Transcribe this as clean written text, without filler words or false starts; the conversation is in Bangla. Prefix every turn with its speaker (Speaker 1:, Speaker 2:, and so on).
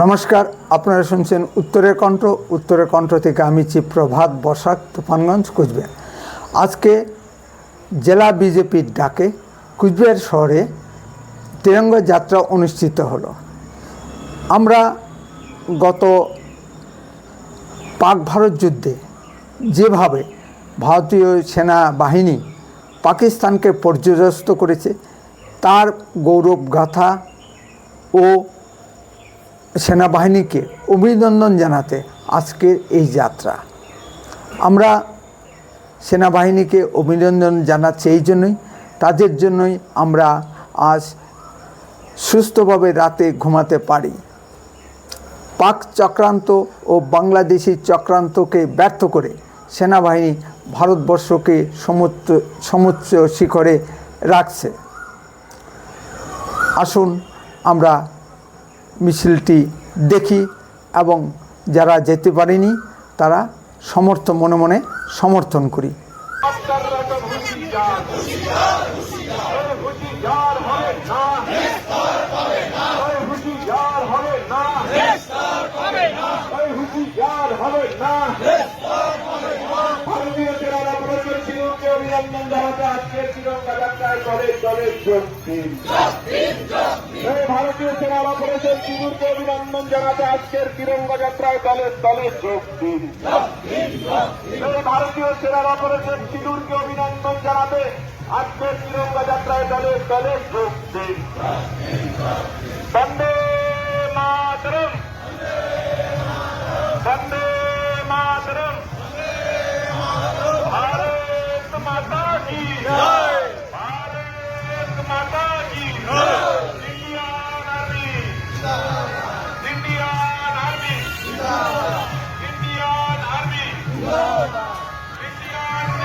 Speaker 1: নমস্কার, আপনারা শুনছেন উত্তরের কণ্ঠ। উত্তরের কণ্ঠ থেকে আমি চিফ প্রভাত বসাক, তুফানগঞ্জ, কুচবিহার। আজকে জেলা বিজেপির ডাকে কুচবিহার শহরে তিরঙ্গা যাত্রা অনুষ্ঠিত হলো। আমরা গত পাক ভারত যুদ্ধে যেভাবে ভারতীয় সেনাবাহিনী পাকিস্তানকে পর্যদস্ত করেছে তার গৌরব গাথা ও সেনাবাহিনীকে অভিনন্দন জানাতে আজকের এই যাত্রা। আমরা সেনাবাহিনীকে অভিনন্দন জানাচ্ছি এই জন্যই, তাদের জন্যই আমরা আজ সুস্থভাবে রাতে ঘুমাতে পারি। পাক চক্রান্ত ও বাংলাদেশি চক্রান্তকে ব্যর্থ করে সেনাবাহিনী ভারতবর্ষকে সমুচ্চ শিখরে রাখছে। আসুন আমরা মিছিলটি দেখি এবং যারা যেতে পারেনি তারা মনে মনে সমর্থন করি।
Speaker 2: অভিনন্দন জানাতে আজকের তিরঙ্গা যাত্রায় দলে দলে যোগ দিন। ভারতীয় সেনারা করেছেন সিঁদুরকে অভিনন্দন জানাতে আজকের তিরঙ্গা যাত্রায় দলে দলে যোগ দিন। ভারতীয় সেনারা করেছেন সিঁদুরকে অভিনন্দন জানাতে আজকের তিরঙ্গা যাত্রায় দলে দলে যোগ দিন। বন্দে মাতরম, বন্দে মাতরম, भारत माता की जय, भारत माता की जय। Indian army, Indian army, Indian army, Indian